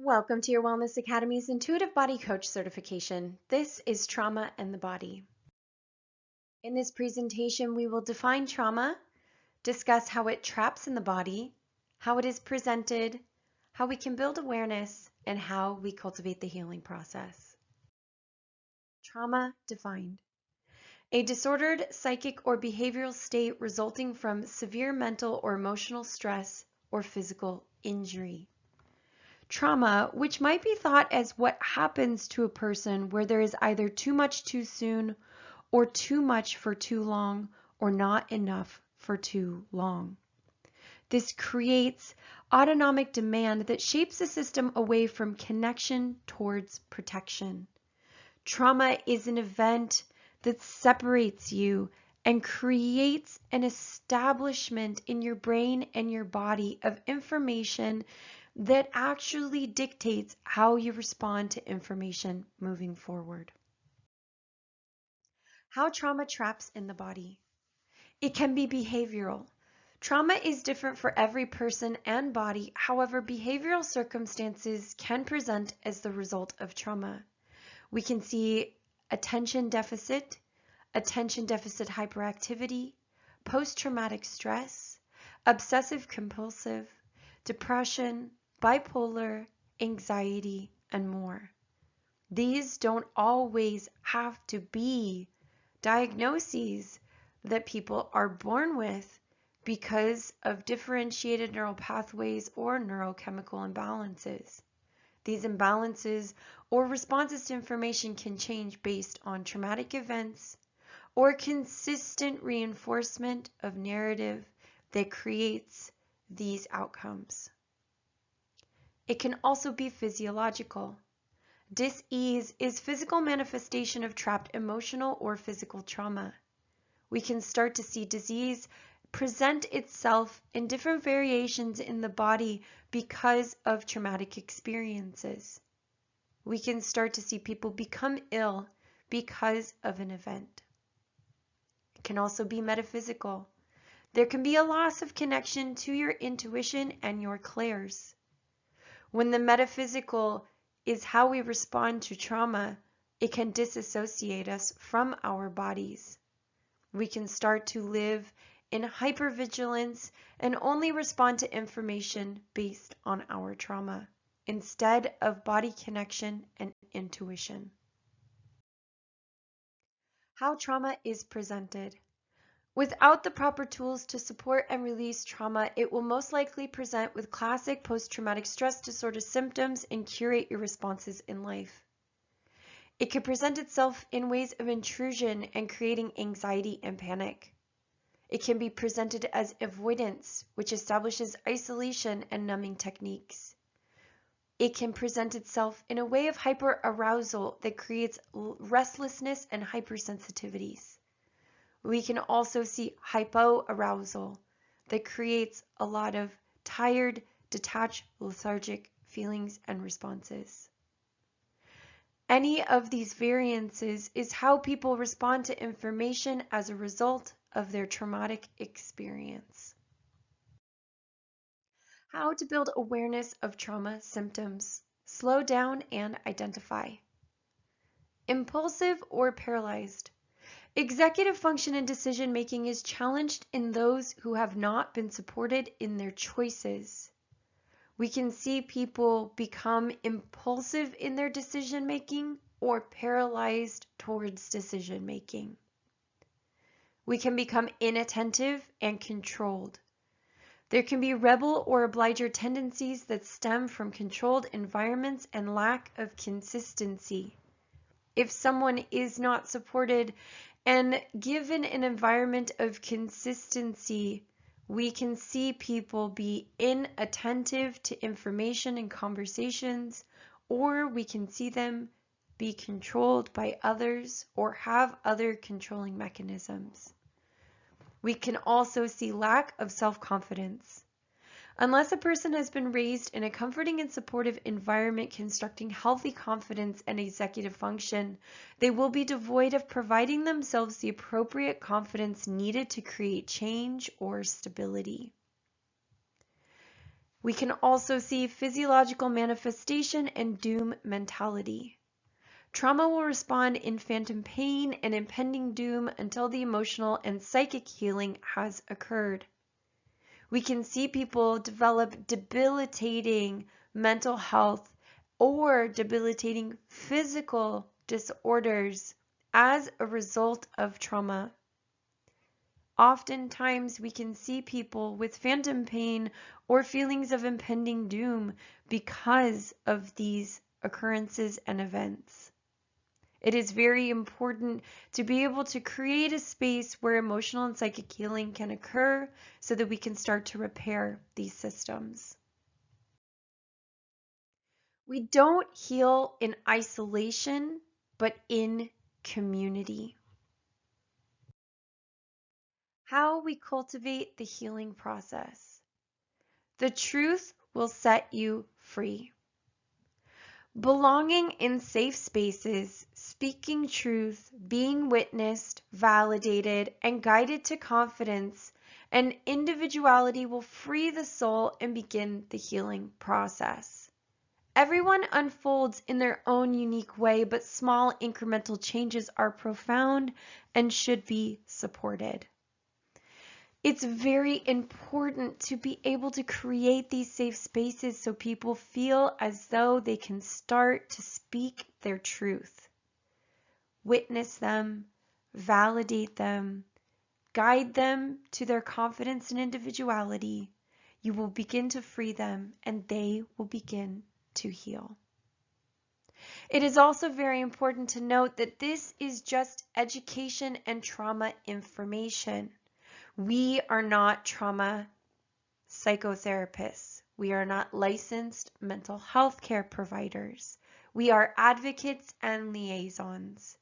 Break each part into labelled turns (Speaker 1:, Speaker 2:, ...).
Speaker 1: Welcome to your Wellness Academy's Intuitive Body Coach certification. This is Trauma and the Body. In this presentation, we will define trauma, discuss how it traps in the body, how it is presented, how we can build awareness, and how we cultivate the healing process. Trauma defined: a disordered psychic or behavioral state resulting from severe mental or emotional stress or physical injury. Trauma, which might be thought as what happens to a person where there is either too much too soon, or too much for too long, or not enough for too long. This creates autonomic demand that shapes the system away from connection towards protection. Trauma is an event that separates you and creates an establishment in your brain and your body of information that actually dictates how you respond to information moving forward. How trauma traps in the body. It can be behavioral. Trauma is different for every person and body. However, behavioral circumstances can present as the result of trauma. We can see attention deficit hyperactivity, post-traumatic stress, obsessive compulsive, depression, bipolar, anxiety, and more. These don't always have to be diagnoses that people are born with because of differentiated neural pathways or neurochemical imbalances. These imbalances or responses to information can change based on traumatic events or consistent reinforcement of narrative that creates these outcomes. It can also be physiological. Dis-ease is physical manifestation of trapped emotional or physical trauma. We can start to see disease present itself in different variations in the body because of traumatic experiences. We can start to see people become ill because of an event. It can also be metaphysical. There can be a loss of connection to your intuition and your clairs. When the metaphysical is how we respond to trauma, it can disassociate us from our bodies. We can start to live in hypervigilance and only respond to information based on our trauma, instead of body connection and intuition. How trauma is presented. Without the proper tools to support and release trauma, it will most likely present with classic post-traumatic stress disorder symptoms and curate your responses in life. It can present itself in ways of intrusion and creating anxiety and panic. It can be presented as avoidance, which establishes isolation and numbing techniques. It can present itself in a way of hyperarousal that creates restlessness and hypersensitivities. We can also see hypoarousal that creates a lot of tired, detached, lethargic feelings and responses. Any of these variances is how people respond to information as a result of their traumatic experience. How to build awareness of trauma symptoms. Slow down and identify. Impulsive or paralyzed. Executive function and decision making is challenged in those who have not been supported in their choices. We can see people become impulsive in their decision making or paralyzed towards decision making. We can become inattentive and controlled. There can be rebel or obliger tendencies that stem from controlled environments and lack of consistency. If someone is not supported and given an environment of consistency, we can see people be inattentive to information and conversations, or we can see them be controlled by others or have other controlling mechanisms. We can also see lack of self-confidence. Unless a person has been raised in a comforting and supportive environment constructing healthy confidence and executive function, they will be devoid of providing themselves the appropriate confidence needed to create change or stability. We can also see physiological manifestation and doom mentality. Trauma will respond in phantom pain and impending doom until the emotional and psychic healing has occurred. We can see people develop debilitating mental health or debilitating physical disorders as a result of trauma. Oftentimes, we can see people with phantom pain or feelings of impending doom because of these occurrences and events. It is very important to be able to create a space where emotional and psychic healing can occur so that we can start to repair these systems. We don't heal in isolation, but in community. How we cultivate the healing process. The truth will set you free. Belonging in safe spaces, speaking truth, being witnessed, validated, and guided to confidence and individuality will free the soul and begin the healing process. Everyone unfolds in their own unique way, but small incremental changes are profound and should be supported. It's very important to be able to create these safe spaces so people feel as though they can start to speak their truth. Witness them, validate them, guide them to their confidence and individuality. You will begin to free them and they will begin to heal. It is also very important to note that this is just education and trauma information. We are not trauma psychotherapists. We are not licensed mental health care providers. We are advocates and liaisons.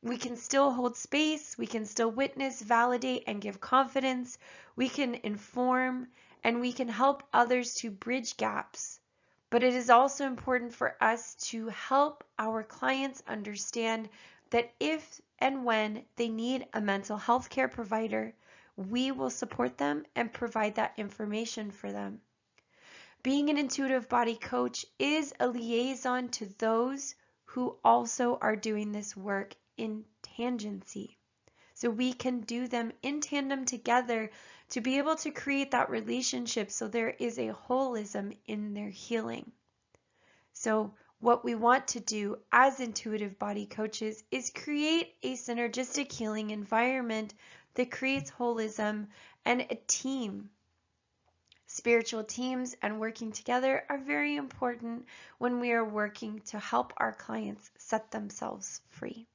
Speaker 1: We can still hold space, we can still witness, validate, and give confidence. We can inform, and we can help others to bridge gaps. But it is also important for us to help our clients understand that if and when they need a mental health care provider, we will support them and provide that information for them. Being an intuitive body coach is a liaison to those who also are doing this work in tangency. So we can do them in tandem together to be able to create that relationship so there is a holism in their healing. So what we want to do as intuitive body coaches is create a synergistic healing environment that creates holism and a team. Spiritual teams and working together are very important when we are working to help our clients set themselves free.